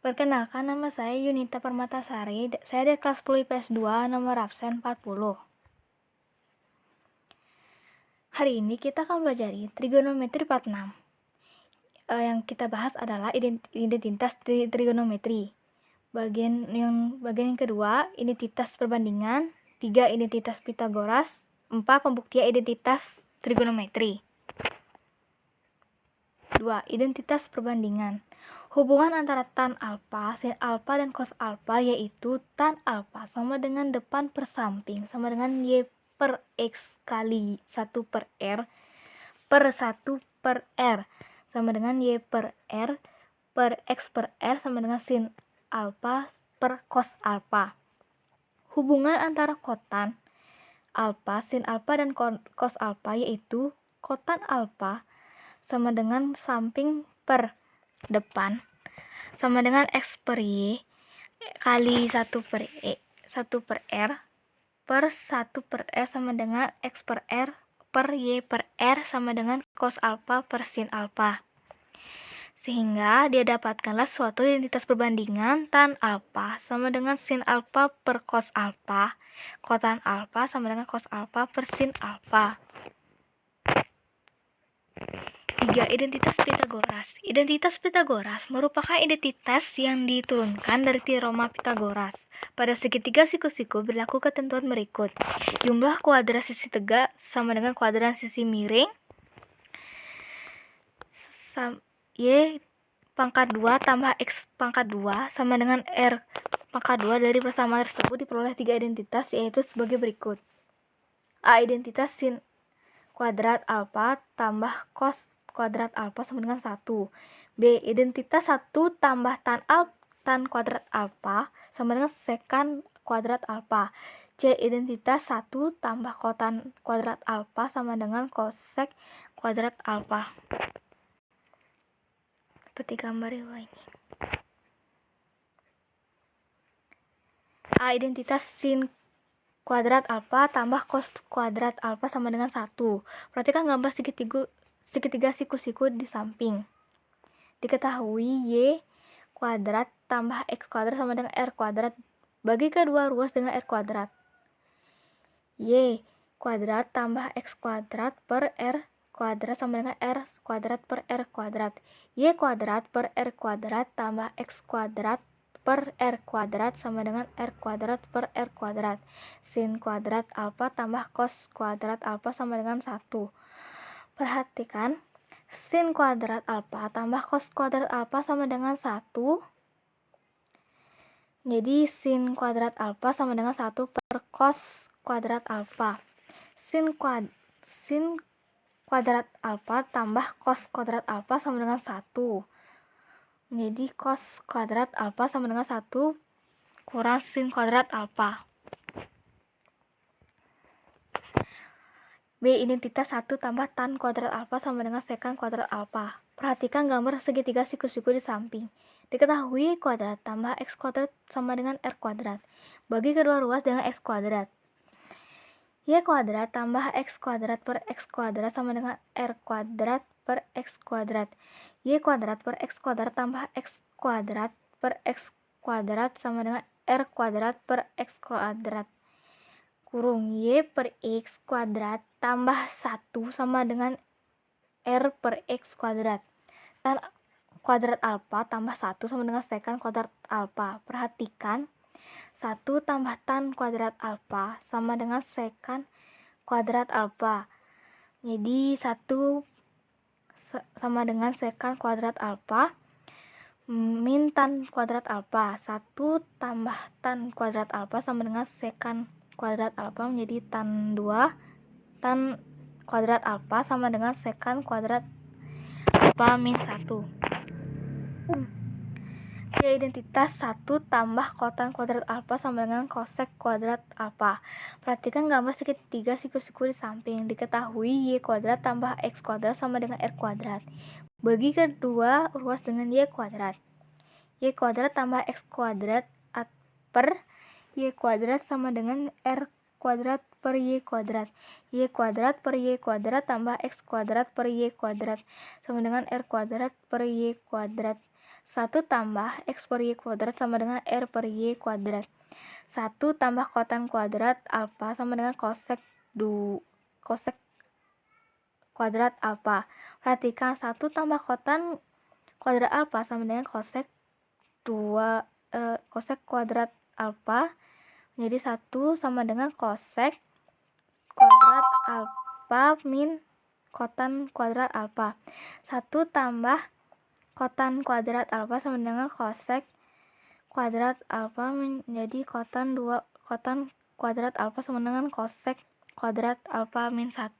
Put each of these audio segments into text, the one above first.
Perkenalkan, nama saya Yunita Permatasari. Saya dari kelas 10 IPS 2, nomor absen 40. Hari ini kita akan belajar trigonometri part 6. Yang kita bahas adalah identitas trigonometri. Bagian yang kedua, identitas perbandingan. 3, identitas Pitagoras. 4, pembuktian identitas trigonometri. 2. Identitas perbandingan. Hubungan antara tan alfa, sin alfa, dan cos alfa yaitu tan alfa sama dengan depan per samping sama dengan y per x kali 1 per r per 1 per r sama dengan y per r per x per r sama dengan sin alfa per cos alfa. Hubungan antara kotan alfa, sin alfa, dan cos alfa yaitu kotan alfa sama dengan samping per depan sama dengan x per y kali 1 per r per 1 per r sama dengan x per r per y per r sama dengan cos alfa per sin alfa. Sehingga dia dapatkanlah suatu identitas perbandingan tan alfa sama dengan sin alfa per cos alfa, kotan alfa sama dengan cos alfa per sin alfa. 3. Identitas Pitagoras. Identitas Pitagoras merupakan identitas yang diturunkan dari teorema Pitagoras. Pada segitiga siku-siku berlaku ketentuan berikut. Jumlah kuadrat sisi tegak sama dengan kuadrat sisi miring. Y pangkat 2 tambah X pangkat 2 sama dengan R pangkat 2 dari persamaan tersebut diperoleh 3 identitas, yaitu sebagai berikut. A. Identitas sin kuadrat alfa tambah cos kuadrat alfa sama dengan 1. B. Identitas 1 tambah tan kuadrat alfa sama dengan sekan kuadrat alfa. C. Identitas 1 tambah kotan kuadrat alfa sama dengan kosek kuadrat alfa. Seperti gambar ini. A. Identitas sin kuadrat alfa tambah cos kuadrat alfa sama dengan 1. Perhatikan gambar segitiga siku-siku di samping. Diketahui y kuadrat tambah x kuadrat sama dengan r kuadrat. Bagi kedua ruas dengan r kuadrat. Y kuadrat tambah x kuadrat per r kuadrat sama dengan r kuadrat per r kuadrat. Y kuadrat per r kuadrat tambah x kuadrat per r kuadrat sama dengan r kuadrat per r kuadrat. Sin kuadrat alfa tambah cos kuadrat alfa sama dengan 1. Perhatikan, sin kuadrat alfa tambah cos kuadrat alfa sama dengan 1. Jadi sin kuadrat alfa sama dengan 1 per cos kuadrat alfa. Sin kuadrat alfa tambah cos kuadrat alfa sama dengan 1. Jadi cos kuadrat alfa sama dengan 1 kurang sin kuadrat alfa. B. Identitas 1 tambah tan kuadrat alfa sama dengan sekan kuadrat alfa. Perhatikan gambar segitiga siku-siku di samping. Diketahui y kuadrat tambah x kuadrat sama dengan r kuadrat. Bagi kedua ruas dengan x kuadrat. Y kuadrat tambah x kuadrat per x kuadrat sama dengan r kuadrat per x kuadrat. Y kuadrat per x kuadrat tambah x kuadrat per x kuadrat sama dengan r kuadrat per x kuadrat. Kurung y per x kuadrat tambah 1 sama dengan r per x kuadrat. Tan kuadrat alfa tambah 1 sama dengan sekan kuadrat alfa. Perhatikan, 1 tambah tan kuadrat alfa sama dengan sekan kuadrat alfa. Jadi 1 sama dengan sekan kuadrat alfa min tan kuadrat alfa. 1 tambah tan kuadrat alfa sama dengan sekan kuadrat alfa menjadi tan 2 tan kuadrat alfa sama dengan sekan kuadrat alfa min 1. Y identitas 1 tambah kotan kuadrat alfa sama dengan kosek kuadrat alfa. Perhatikan gambar segitiga siku-siku di samping. Diketahui y kuadrat tambah x kuadrat sama dengan r kuadrat. Bagi kedua ruas dengan y kuadrat. Y kuadrat tambah x kuadrat per y kuadrat sama dengan r kuadrat per y kuadrat. Y kuadrat per y kuadrat tambah x kuadrat per y kuadrat sama dengan r kuadrat per y kuadrat 1 tambah X per Y kuadrat sama dengan R per Y kuadrat. 1 tambah kotan kuadrat alfa sama dengan kosek kuadrat alfa. Perhatikan 1 tambah kotan kuadrat alfa sama dengan kosek kuadrat alfa. Jadi 1 sama dengan kosek kuadrat alfa min kotan kuadrat alfa. 1 tambah kotan kuadrat alfa sama dengan kosek kuadrat alfa menjadi kotan kuadrat alfa sama dengan kosek kuadrat alfa min 1.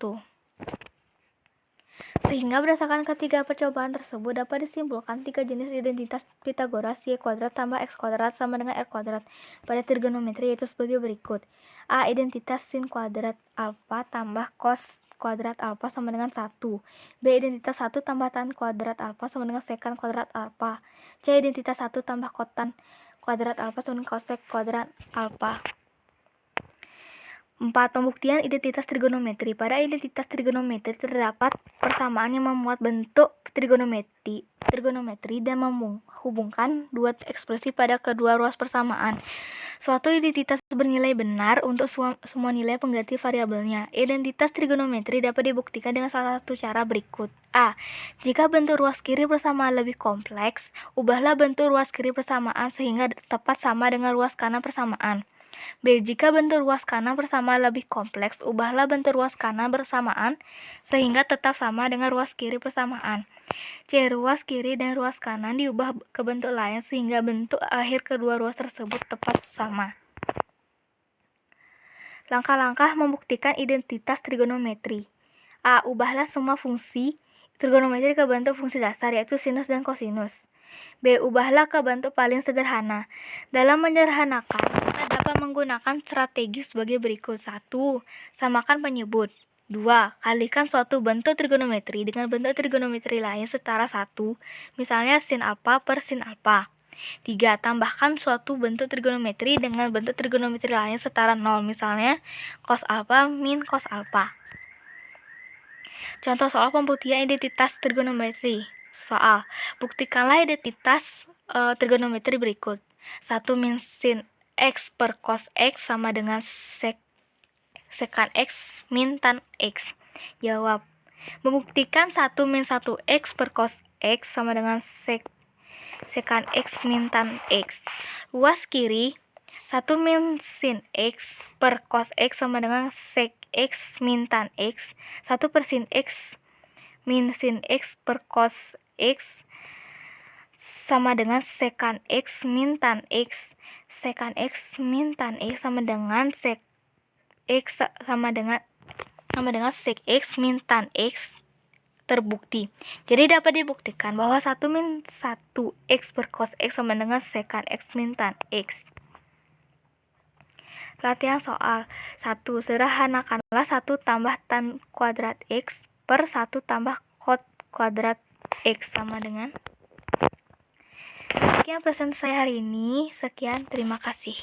Sehingga berdasarkan ketiga percobaan tersebut dapat disimpulkan 3 jenis identitas Pitagoras y kuadrat tambah x kuadrat sama dengan r kuadrat pada trigonometri, yaitu sebagai berikut. A. Identitas sin kuadrat alfa tambah cos kuadrat alfa sama dengan 1. B. Identitas 1 tambah tan kuadrat alfa sama dengan sekan kuadrat alfa. C. Identitas 1 tambah kotan kuadrat alfa sama dengan kosek kuadrat alfa. 4. Pembuktian identitas trigonometri. Pada identitas trigonometri terdapat persamaan yang memuat bentuk trigonometri dan menghubungkan dua ekspresi pada kedua ruas persamaan. Suatu identitas bernilai benar untuk semua nilai pengganti variabelnya. Identitas trigonometri dapat dibuktikan dengan salah satu cara berikut. A. Jika bentuk ruas kiri persamaan lebih kompleks, ubahlah bentuk ruas kiri persamaan sehingga tepat sama dengan ruas kanan persamaan. B. Jika bentuk ruas kanan persamaan lebih kompleks, ubahlah bentuk ruas kanan persamaan sehingga tetap sama dengan ruas kiri persamaan. C. Ruas kiri dan ruas kanan diubah ke bentuk lain sehingga bentuk akhir kedua ruas tersebut tepat sama. Langkah-langkah membuktikan identitas trigonometri. A. Ubahlah semua fungsi trigonometri ke bentuk fungsi dasar, yaitu sinus dan kosinus. B. Ubahlah ke bentuk paling sederhana. Dalam menyederhanakan, kita dapat menggunakan strategi sebagai berikut. 1. Samakan penyebut. 2. Kalikan suatu bentuk trigonometri dengan bentuk trigonometri lain setara 1, misalnya sin alfa per sin alfa. 3. Tambahkan suatu bentuk trigonometri dengan bentuk trigonometri lain setara 0, misalnya cos alfa min cos alfa. Contoh soal pembuktian identitas trigonometri. Soal, buktikanlah identitas trigonometri berikut. 1 min sin x per cos x sama dengan sekan x min tan x. Jawab, membuktikan 1 min 1x per cos x sama dengan sekan x min tan x. Ruas kiri, 1 min sin x per cos x sama dengan sek x min tan x. 1 per sin x min sin x per cos x sama dengan sekan x min tan x. Sekan x min tan x sama dengan sek x sama dengan sek x min tan x. Terbukti. Jadi dapat dibuktikan bahwa 1 min 1x per cos x sama dengan sekan x min tan x. Latihan soal 1. Sederhanakanlah 1 tambah tan kuadrat x per 1 tambah cot kuadrat x sama dengan. Sekian presentasi saya hari ini. Sekian, terima kasih.